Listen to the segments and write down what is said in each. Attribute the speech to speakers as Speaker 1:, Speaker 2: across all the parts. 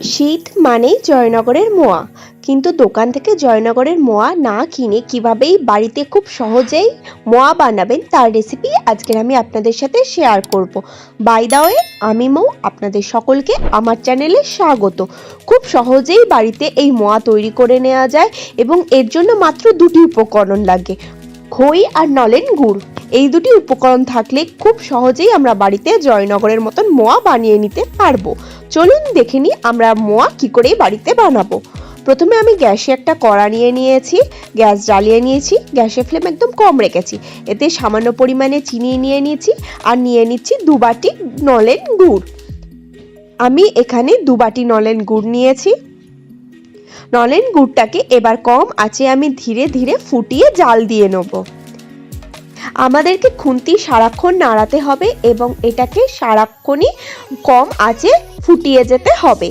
Speaker 1: শীত মানেই জয়নগরের মোয়া, কিন্তু দোকান থেকে জয়নগরের মোয়া না কিনে কিভাবেই বাড়িতে খুব সহজেই মোয়া বানাবেন তার রেসিপি আজকের আমি আপনাদের সাথে শেয়ার করব। বাই দ্য ওয়ে, আমি মৌ, আপনাদের সকলকে আমার চ্যানেলে স্বাগত। খুব সহজেই বাড়িতে এই মোয়া তৈরি করে নেওয়া যায় এবং এর জন্য মাত্র দুটি উপকরণ লাগে, খই আর নলেন গুড়। এই দুটি উপকরণ থাকলে খুব সহজেই আমরা বাড়িতে জয়নগরের মতন মোয়া বানিয়ে নিতে পারবো। চলুন দেখে নিই আমরা মোয়া কি করে বাড়িতে বানাবো। প্রথমে আমি গ্যাসে একটা কড়া নিয়ে নিয়েছি, গ্যাস জ্বালিয়ে নিয়েছি, গ্যাসের ফ্লেম একদম কম রেখেছি। এতে সামান্য পরিমাণে চিনি নিয়ে নিয়েছি আর নিয়ে নিচ্ছি 2 বাটি নলেন গুড়। আমি এখানে 2 বাটি নলেন গুড় নিয়েছি। নলেন গুড়টাকে এবার কম আঁচে আমি ধীরে ধীরে ফুটিয়ে জাল দিয়ে নেব। আমাদেরকে খুন্তি সারাক্ষণ নাড়াতে হবে এবং এটাকে সারাক্ষণই কম আঁচে ফুটিয়ে যেতে হবে।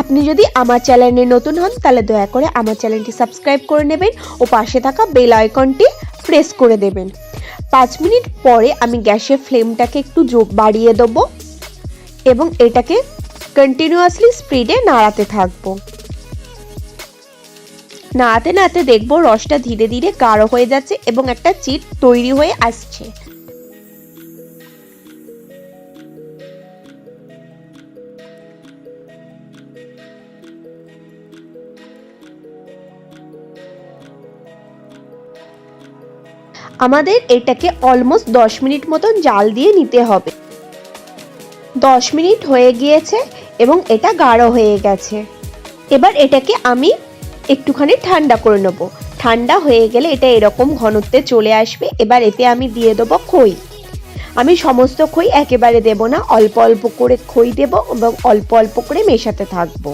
Speaker 1: আপনি যদি আমার চ্যানেলে নতুন হন তাহলে দয়া করে আমার চ্যানেলটি সাবস্ক্রাইব করে নেবেন ও পাশে থাকা বেল আইকনটি প্রেস করে দেবেন। 5 মিনিট পরে আমি গ্যাসের ফ্লেমটাকে একটু বাড়িয়ে দেবো এবং এটাকে কন্টিনিউয়াসলি স্পিডে নাড়াতে থাকবো। নাড়াতে নাড়াতে দেখবো রসটা ধীরে ধীরে গাঢ় হয়ে যাচ্ছে এবং একটা চিট তৈরি হয়ে আসছে। আমাদের এটাকে অলমোস্ট 10 মিনিট মতন জাল দিয়ে নিতে হবে। 10 মিনিট হয়ে গিয়েছে এবং এটা গাঢ় হয়ে গেছে। এবার এটাকে আমি একটুখানি ঠান্ডা করে নেব। ঠান্ডা হয়ে গেলে এটা এরকম ঘনত্বে চলে আসবে। এবার এতে আমি দিয়ে দেবো খই। আমি সমস্ত খই একেবারে দেব না, অল্প অল্প করে খই দেব এবং অল্প অল্প করে মেশাতে থাকবো।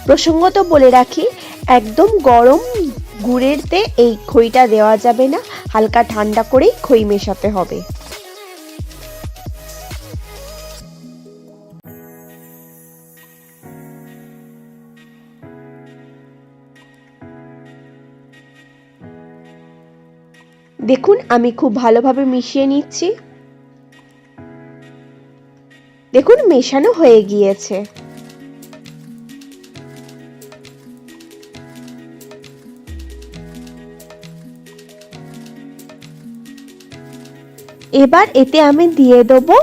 Speaker 1: প্রসঙ্গত বলে রাখি, একদম গরম গুড়েরতে এই খইটা দেওয়া যাবে না, হালকা ঠান্ডা করেই খই মেশাতে হবে। দেখুন আমি খুব ভালোভাবে মিশিয়ে নিচ্ছি। দেখুন মেশানো হয়ে গিয়েছে। এবার এতে আমি দিয়ে দেবো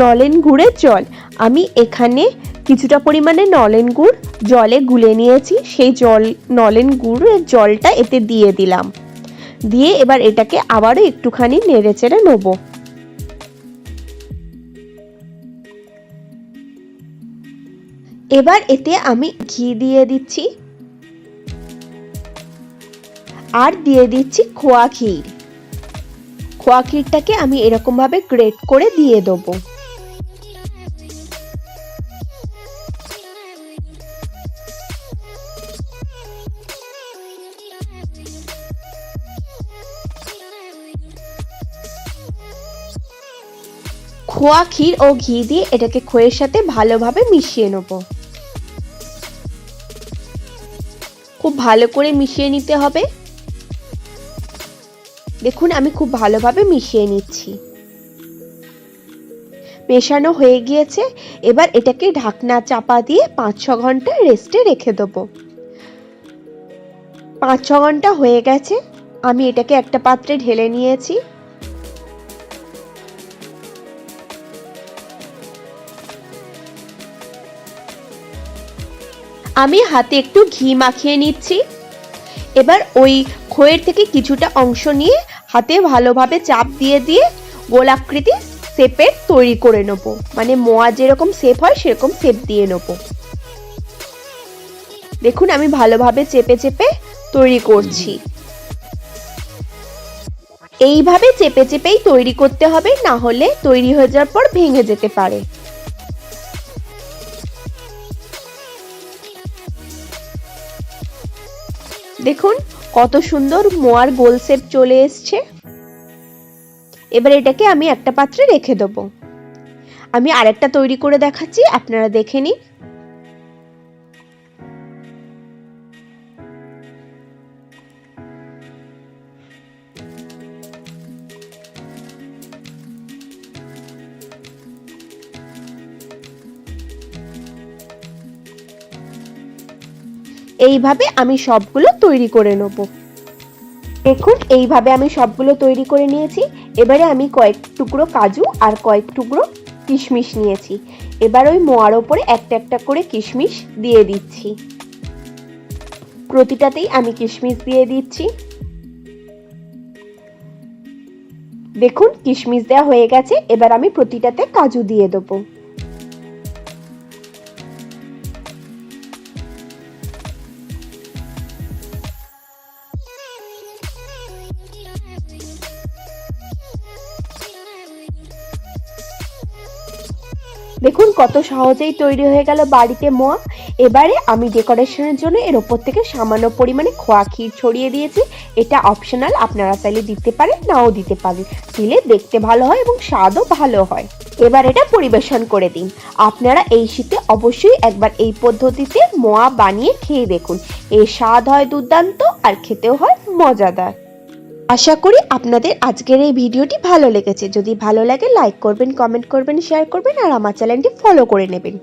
Speaker 1: নলেন গুড়ের জল। আমি এখানে কিছুটা পরিমাণে নলেন গুড় জলে গুলে নিয়েছি, সেই নলেন গুড়ের জলটা এতে দিয়ে দিলাম। দিয়ে এবার এটাকে আবারও একটুখানি নেড়ে চেড়ে নেবো। এবার এতে আমি ঘি দিয়ে দিচ্ছি আর দিয়ে দিচ্ছি খোয়া ক্ষীর। খোয়া ক্ষীরটাকে আমি এরকম ভাবে গ্রেট করে দিয়ে দেবো। খোয়া ক্ষীর ও ঘি দিয়ে এটাকে খইয়ের সাথে ভালোভাবে মিশিয়ে নেব। খুব ভালো করে মিশিয়ে নিতে হবে। দেখুন আমি খুব ভালোভাবে মিশিয়ে নিচ্ছি। মেশানো হয়ে গিয়েছে। এবার এটাকে ঢাকনা চাপা দিয়ে 5-6 ঘন্টা রেস্টে রেখে দেবো। 5-6 ঘন্টা হয়ে গেছে। আমি এটাকে একটা পাত্রে ঢেলে নিয়েছি। আমি হাতে একটু ঘি মাখিয়ে নিচ্ছি। এবার ওই খইয়ের থেকে কিছুটা অংশ নিয়ে হাতে ভালোভাবে চাপ দিয়ে দিয়ে গোলাকৃতি শেপের তৈরি করে নেব। মানে মোয়া যেরকম শেপ হয় সেরকম শেপ দিয়ে নেব। দেখুন আমি ভালোভাবে চেপে চেপে তৈরি করছি। এইভাবে চেপে চেপেই তৈরি করতে হবে, না হলে তৈরি হয়ে যাওয়ার পর ভেঙে যেতে পারে। দেখুন কত সুন্দর মোয়ার গোল শেপ চলে এসছে। এবার এটাকে আমি একটা পাত্রে রেখে দেবো। আমি আরেকটা তৈরি করে দেখাচ্ছি, আপনারা দেখে নিন। এইভাবে আমি সবগুলো তৈরি করে নেব। দেখুন এইভাবে আমি সবগুলো তৈরি করে নিয়েছি। এবারে আমি কয়েক টুকরো কাজু আর কয়েক টুকরো কিশমিশ নিয়েছি। এবার ওই মোয়ার ওপরে একটা একটা করে কিশমিশ দিয়ে দিচ্ছি। প্রতিটাতেই আমি কিশমিশ দিয়ে দিচ্ছি। দেখুন কিশমিশ দেওয়া হয়ে গেছে। এবার আমি প্রতিটাতে কাজু দিয়ে দেবো। দেখুন কত সহজেই তৈরি হয়ে গেল বাড়িতে মোয়া। এবারে আমি ডেকোরেশনের জন্য এর ওপর থেকে সামান্য পরিমাণে খোয়া ক্ষীর ছড়িয়ে দিয়েছি। এটা অপশনাল, আপনারা চাইলে দিতে পারেন, নাও দিতে পারেন। দিলে দেখতে ভালো হয় এবং স্বাদও ভালো হয়। এবার এটা পরিবেশন করে দিন। আপনারা এই শীতে অবশ্যই একবার এই পদ্ধতিতে মোয়া বানিয়ে খেয়ে দেখুন। এর স্বাদ হয় দুর্দান্ত আর খেতেও হয় মজাদার। আশা করি আপনাদের আজকের এই ভিডিওটি ভালো লেগেছে। যদি ভালো লাগে লাইক করবেন, কমেন্ট করবেন, শেয়ার করবেন আর আমার চ্যানেলটি ফলো করে নেবেন।